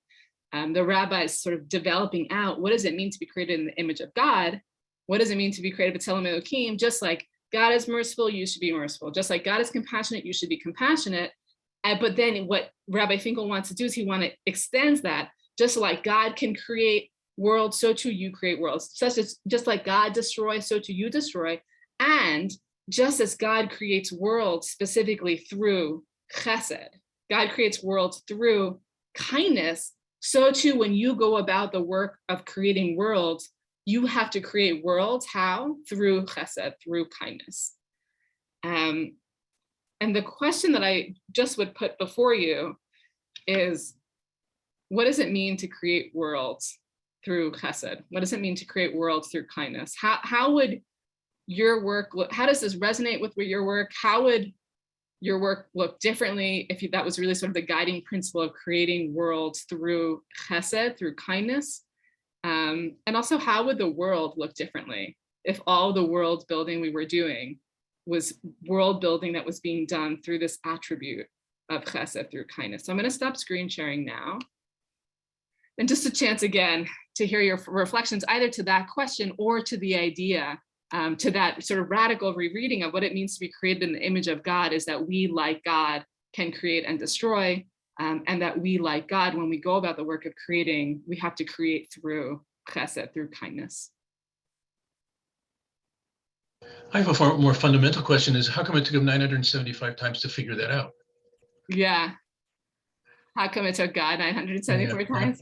the rabbis sort of developing out, what does it mean to be created in the image of God? What does it mean to be created b'tzelem Elokim? Just like God is merciful, you should be merciful. Just like God is compassionate, you should be compassionate. But then what Rabbi Finkel wants to do is he wants to extend that. Just like God can create worlds, so too you create worlds. Just like God destroys, so too you destroy. And just as God creates worlds specifically through chesed, God creates worlds through kindness, so too when you go about the work of creating worlds, you have to create worlds. How? Through chesed, through kindness. And the question that I just would put before you is, what does it mean to create worlds through chesed? What does it mean to create worlds through kindness? How would your work look? How does this resonate with your work? How would your work look differently if that was really sort of the guiding principle of creating worlds through chesed, through kindness? And also, how would the world look differently if all the world building we were doing was world building that was being done through this attribute of chesed, through kindness? So I'm going to stop screen sharing now. And just a chance again to hear your reflections either to that question or to the idea, to that sort of radical rereading of what it means to be created in the image of God, is that we, like God, can create and destroy. And that we, like God, when we go about the work of creating, we have to create through chesed, through kindness. I have a more fundamental question: is how come it took him 975 times to figure that out? Yeah. How come it took God 974 times?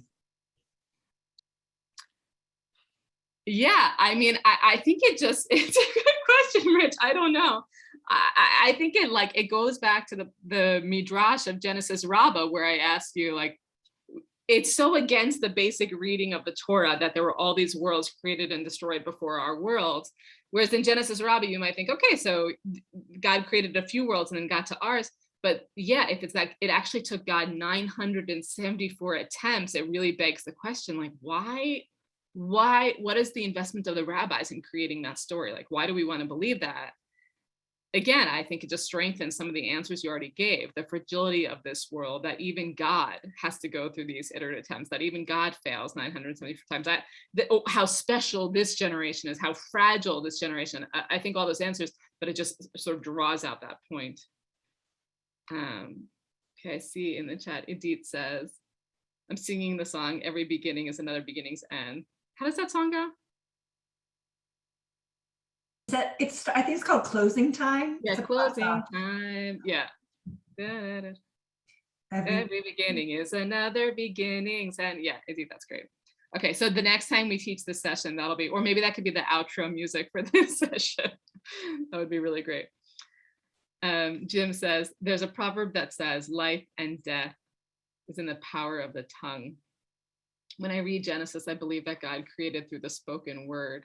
Yeah, I mean, I think it's a good question, Rich. I don't know. I think it goes back to the midrash of Genesis Rabbah, where I asked you, like, it's so against the basic reading of the Torah that there were all these worlds created and destroyed before our worlds. Whereas in Genesis Rabbah, you might think, okay, so God created a few worlds and then got to ours. But yeah, if it's like it actually took God 974 attempts, it really begs the question, like, why, what is the investment of the rabbis in creating that story? Like, why do we want to believe that? Again, I think it just strengthens some of the answers you already gave, the fragility of this world, that even God has to go through these iterative attempts, that even God fails 974 times, how special this generation is, how fragile this generation. I think all those answers, but it just sort of draws out that point. Okay, I see in the chat, Edith says, I'm singing the song, every beginning is another beginning's end. How does that song go? I think it's called Closing Time. Yeah, Closing Time. Yeah. Every beginning is another beginning's end. Yeah, I think that's great. Okay, so the next time we teach this session, that'll be, or maybe that could be the outro music for this session. That would be really great. Jim says, there's a proverb that says, life and death is in the power of the tongue. When I read Genesis, I believe that God created through the spoken word.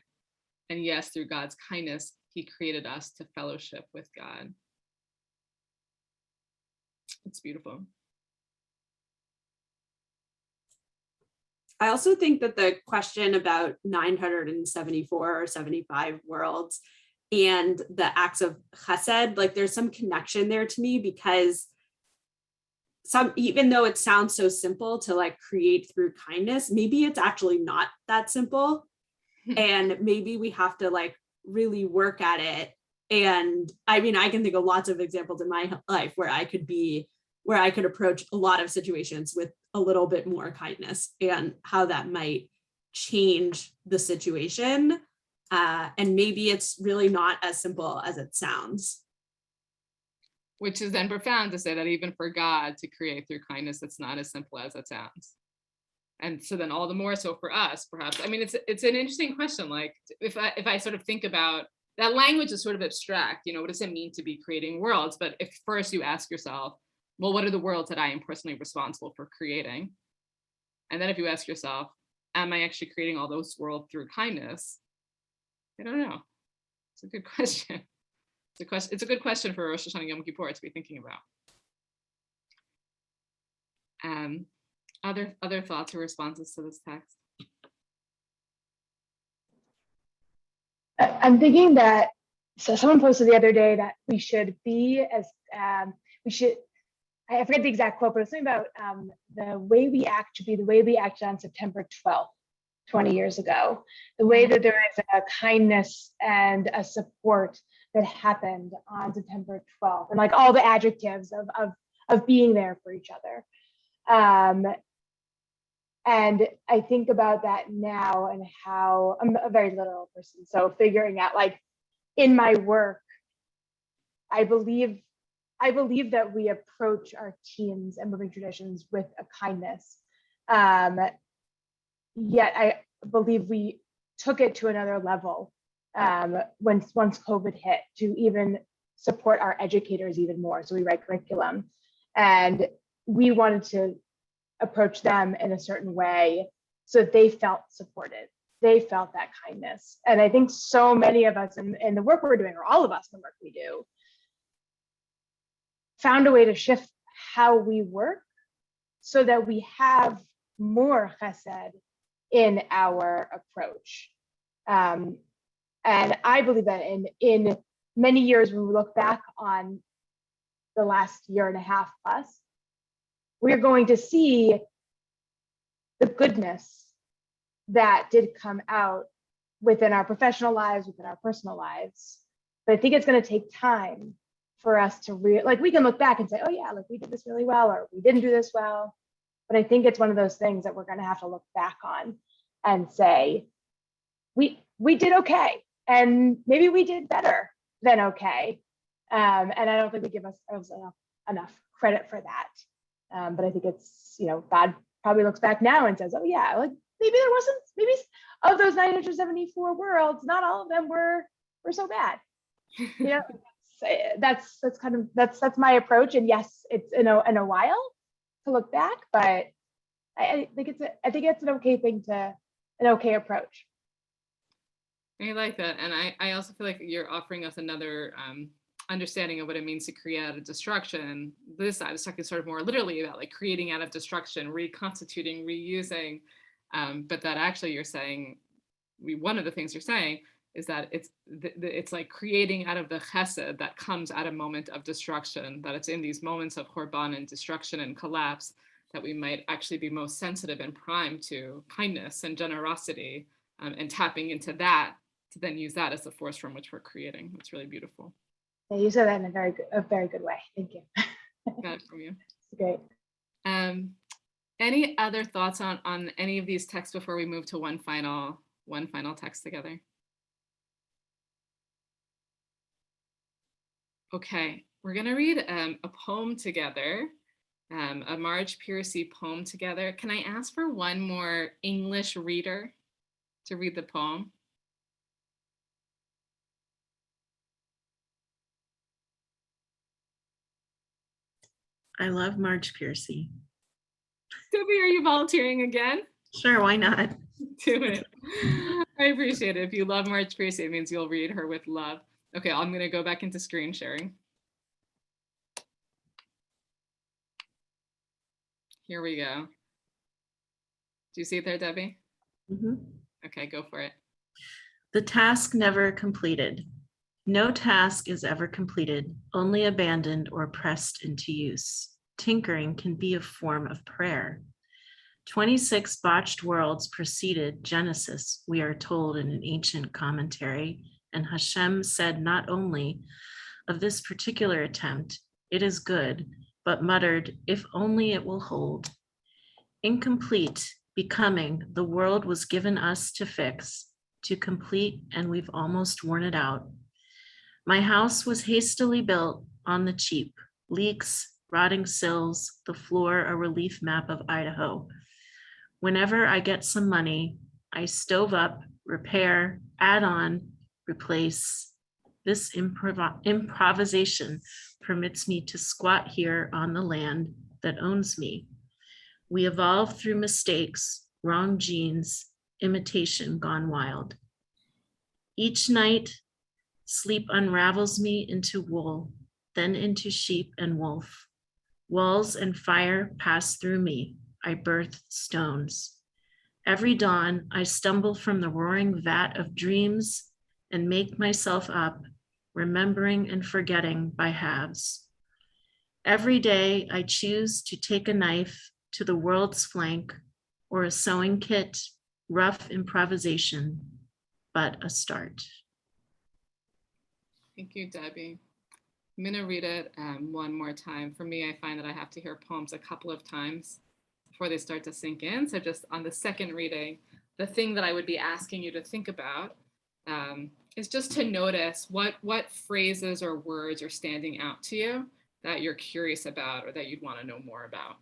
And yes, through God's kindness, he created us to fellowship with God. It's beautiful. I also think that the question about 974 or 75 worlds and the acts of chesed, like there's some connection there to me, because even though it sounds so simple to like create through kindness, maybe it's actually not that simple. And maybe we have to like really work at it. And I mean, I can think of lots of examples in my life where I could approach a lot of situations with a little bit more kindness, and how that might change the situation. And maybe it's really not as simple as it sounds. Which is then profound to say that even for God to create through kindness, it's not as simple as it sounds. And so then all the more so for us, perhaps. I mean, it's an interesting question. Like if I sort of think about that, language is sort of abstract, you know, what does it mean to be creating worlds? But if first you ask yourself, well, what are the worlds that I am personally responsible for creating? And then if you ask yourself, am I actually creating all those worlds through kindness? I don't know. It's a good question. It's a good question for Rosh Hashanah Yom Kippur to be thinking about. Other thoughts or responses to this text? I'm thinking that, so someone posted the other day that we should be as, I forget the exact quote, but it's something about the way we act should be the way we acted on September 12th, 20 years ago. The way that there is a kindness and a support that happened on September 12th, and like all the adjectives of being there for each other. And I think about that now, and how I'm a very literal person. So figuring out, like in my work, I believe that we approach our teams and moving traditions with a kindness. Yet I believe we took it to another level once COVID hit, to even support our educators even more. So we write curriculum, and we wanted to approach them in a certain way so that they felt supported. They felt that kindness. And I think so many of us in the work we're doing, or all of us in the work we do, found a way to shift how we work so that we have more chesed in our approach. And I believe that in many years, when we look back on the last year and a half plus, we're going to see the goodness that did come out within our professional lives, within our personal lives. But I think it's going to take time for us to like, we can look back and say, oh yeah, like we did this really well, or we didn't do this well. But I think it's one of those things that we're going to have to look back on and say, we did okay, and maybe we did better than okay. And I don't think we give ourselves enough credit for that. But I think it's, you know, God probably looks back now and says, oh yeah, like maybe of those 974 worlds, not all of them were so bad. You know, that's my approach. And yes, it's in a while to look back, but I think it's an okay approach. I like that. And I also feel like you're offering us another understanding of what it means to create out of destruction. This I was talking sort of more literally about like creating out of destruction, reconstituting, reusing, but that actually you're saying, one of the things you're saying is that it's like creating out of the chesed that comes at a moment of destruction, that it's in these moments of korban and destruction and collapse that we might actually be most sensitive and primed to kindness and generosity, and tapping into that to then use that as the force from which we're creating. It's really beautiful. Yeah, you said that in a very good way. Thank you. Got it from you. Great. Any other thoughts on any of these texts before we move to one final text together? Okay, we're gonna read a poem together. a Marge Piercy poem together. Can I ask for one more English reader to read the poem? I love Marge Piercy. Toby, are you volunteering again? Sure, why not? Do it. I appreciate it. If you love Marge Piercy, it means you'll read her with love. Okay, I'm going to go back into screen sharing. Here we go. Do you see it there, Debbie? Mm-hmm. Okay, go for it. The task never completed. No task is ever completed, only abandoned or pressed into use. Tinkering can be a form of prayer. 26 botched worlds preceded Genesis, we are told in an ancient commentary, and Hashem said not only of this particular attempt, it is good, but muttered, if only it will hold. Incomplete, becoming, the world was given us to fix, to complete, and we've almost worn it out. My house was hastily built on the cheap, leaks, rotting sills, the floor a relief map of Idaho. Whenever I get some money, I stove up, repair, add on, replace. This improvisation permits me to squat here on the land that owns me. We evolve through mistakes, wrong genes, imitation gone wild. Each night, sleep unravels me into wool, then into sheep and wolf. Walls and fire pass through me. I birth stones. Every dawn, I stumble from the roaring vat of dreams and make myself up, remembering and forgetting by halves. Every day, I choose to take a knife to the world's flank or a sewing kit, rough improvisation, but a start. Thank you, Debbie. I'm going to read it one more time. For me, I find that I have to hear poems a couple of times before they start to sink in. So just on the second reading, the thing that I would be asking you to think about is just to notice what phrases or words are standing out to you that you're curious about or that you'd want to know more about.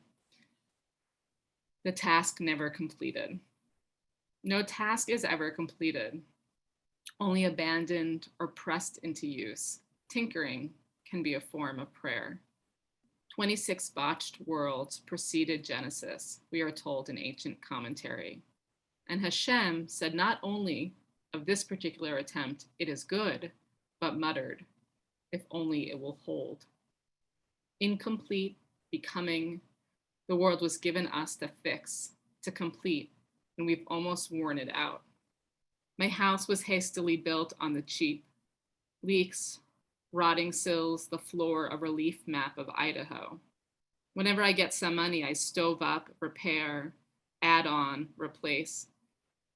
The task never completed. No task is ever completed, only abandoned or pressed into use. Tinkering can be a form of prayer. 26 botched worlds preceded Genesis, we are told in ancient commentary. And Hashem said not only of this particular attempt, it is good, but muttered, if only it will hold. Incomplete, becoming, the world was given us to fix, to complete, and we've almost worn it out. My house was hastily built on the cheap. Leaks, rotting sills, the floor a relief map of Idaho. Whenever I get some money, I stove up, repair, add on, replace.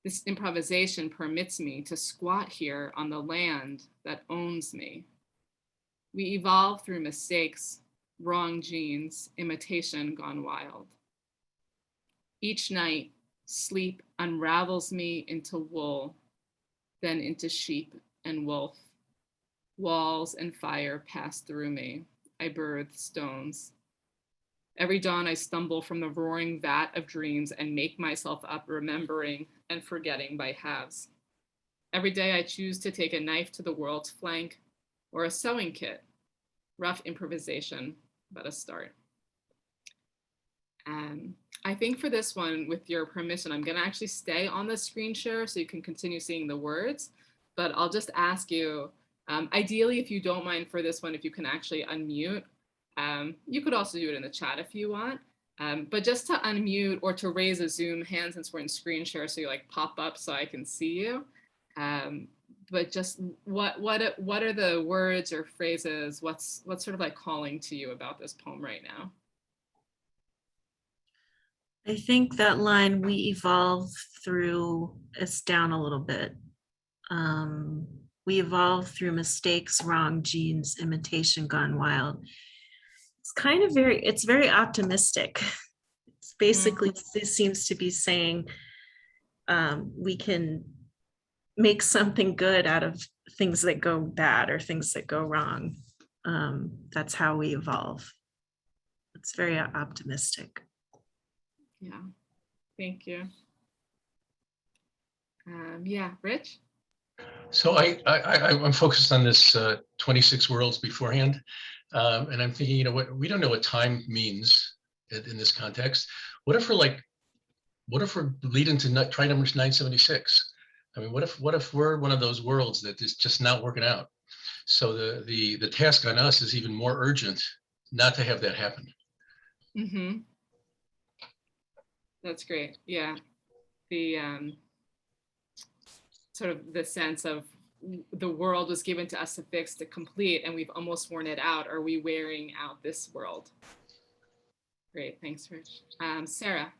This improvisation permits me to squat here on the land that owns me. We evolve through mistakes, wrong genes, imitation gone wild. Each night, sleep unravels me into wool, then into sheep and wolf. Walls and fire pass through me. I birth stones. Every dawn I stumble from the roaring vat of dreams and make myself up, remembering and forgetting by halves. Every day I choose to take a knife to the world's flank or a sewing kit. Rough improvisation, but a start. I think for this one, with your permission, I'm gonna actually stay on the screen share so you can continue seeing the words, but I'll just ask you, ideally, if you don't mind for this one, if you can actually unmute. You could also do it in the chat if you want, but just to unmute or to raise a Zoom hand since we're in screen share, so you like pop up so I can see you. But just what are the words or phrases? What's sort of like calling to you about this poem right now? I think that line, we evolve through, it's down a little bit. We evolve through mistakes, wrong genes, imitation gone wild. It's kind of it's very optimistic. It's basically, this seems to be saying we can make something good out of things that go bad or things that go wrong. That's how we evolve. It's very optimistic. Yeah, thank you. Yeah, Rich? So I'm focused on this 26 worlds beforehand. And I'm thinking, what we don't know what time means in this context. What if we're leading to try number 976? I mean, what if we're one of those worlds that is just not working out? So the task on us is even more urgent not to have that happen. Mm-hmm. That's great. Yeah. The sort of the sense of the world was given to us to fix, to complete, and we've almost worn it out. Are we wearing out this world? Great. Thanks, Rich. Sarah.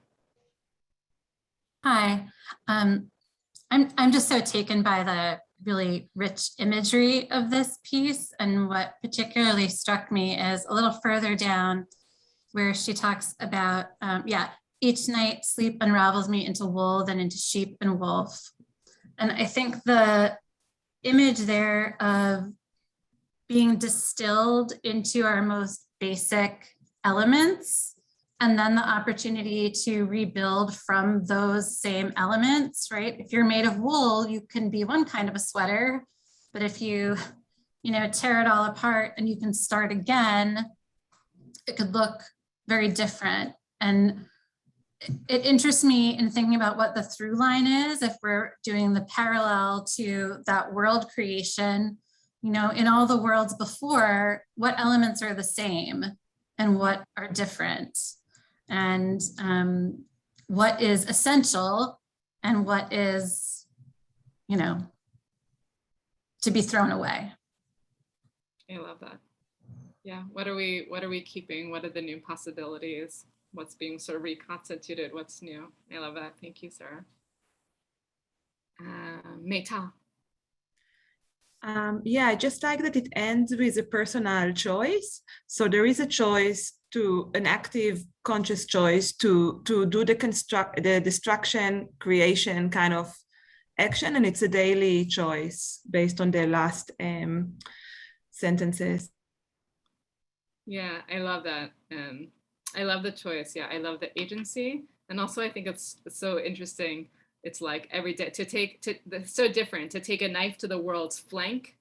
Hi. I'm just so taken by the really rich imagery of this piece, and what particularly struck me is a little further down where she talks about, each night sleep unravels me into wool, then into sheep and wolf. And I think the image there of being distilled into our most basic elements, and then the opportunity to rebuild from those same elements, right? If you're made of wool, you can be one kind of a sweater, but if you tear it all apart and you can start again, it could look very different. And it interests me in thinking about what the through line is, if we're doing the parallel to that world creation, in all the worlds before, what elements are the same and what are different? And what is essential and what is, to be thrown away. I love that. Yeah. What are we keeping? What are the new possibilities? What's being sort of reconstituted? What's new? I love that. Thank you, Sarah. Meital. I just like that it ends with a personal choice. So there is a choice, an active conscious choice to do the destruction, creation kind of action, and it's a daily choice based on the last sentences. Yeah, I love that. I love the choice. Yeah, I love the agency, and also I think it's so interesting. It's like every day so different to take a knife to the world's flank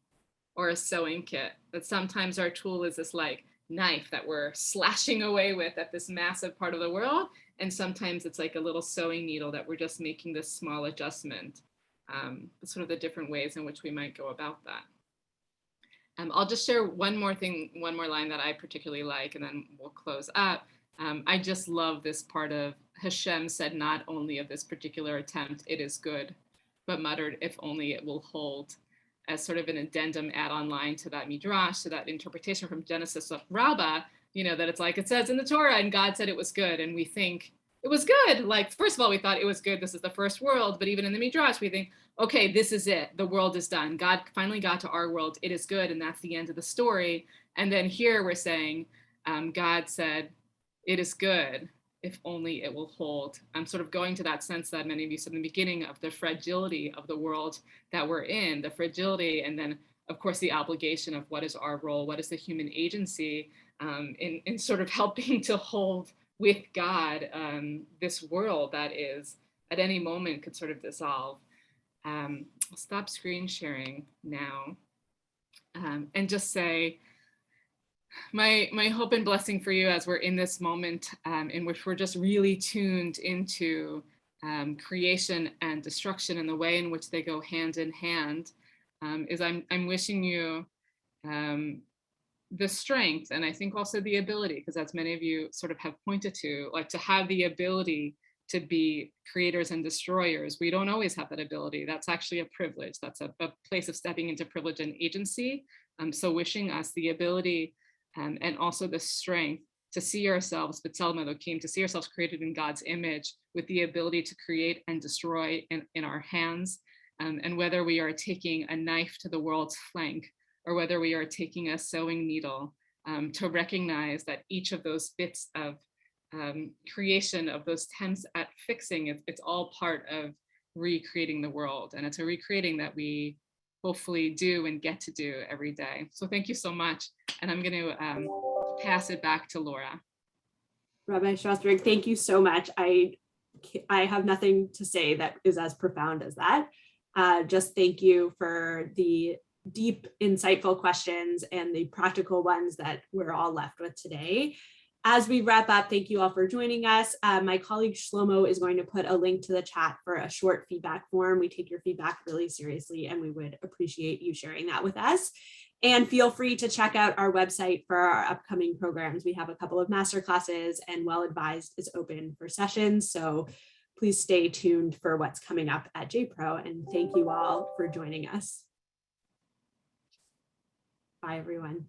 or a sewing kit. That sometimes our tool is this like knife that we're slashing away with at this massive part of the world, and sometimes it's like a little sewing needle that we're just making this small adjustment. Sort of the different ways in which we might go about that. I'll just share one more line that I particularly like, and then we'll close up. I just love this part of Hashem said not only of this particular attempt, it is good, but muttered, if only it will hold, as sort of an addendum add-on line to that midrash, to that interpretation from Genesis of Rabbah, that it's like it says in the Torah, and God said it was good, and we think it was good. Like, first of all, we thought it was good. This is the first world, but even in the midrash, we think, okay, this is it. The world is done. God finally got to our world. It is good, and that's the end of the story. And then here we're saying, God said, it is good, if only it will hold. I'm sort of going to that sense that many of you said in the beginning of the fragility of the world that we're in, the fragility, and then, of course, the obligation of what is our role, what is the human agency in sort of helping to hold with God this world that is at any moment could sort of dissolve. I'll stop screen sharing now and just say, my hope and blessing for you as we're in this moment in which we're just really tuned into creation and destruction and the way in which they go hand in hand is I'm wishing you the strength, and I think also the ability, because as many of you sort of have pointed to, like to have the ability to be creators and destroyers. We don't always have that ability. That's actually a privilege. That's a place of stepping into privilege and agency. So wishing us the ability and also the strength to see ourselves, B'Tselem Elokim, to see ourselves created in God's image with the ability to create and destroy in our hands. And whether we are taking a knife to the world's flank or whether we are taking a sewing needle, to recognize that each of those bits of creation, of those attempts at fixing, it's all part of recreating the world. And it's a recreating that we hopefully do and get to do every day. So thank you so much. And I'm going to pass it back to Laura. Rabbi Strausberg, thank you so much. I have nothing to say that is as profound as that. Just thank you for the deep, insightful questions and the practical ones that we're all left with today. As we wrap up, thank you all for joining us. My colleague Shlomo is going to put a link to the chat for a short feedback form. We take your feedback really seriously, and we would appreciate you sharing that with us. And feel free to check out our website for our upcoming programs. We have a couple of master classes, and Well Advised is open for sessions. So please stay tuned for what's coming up at JPro. And thank you all for joining us. Bye, everyone.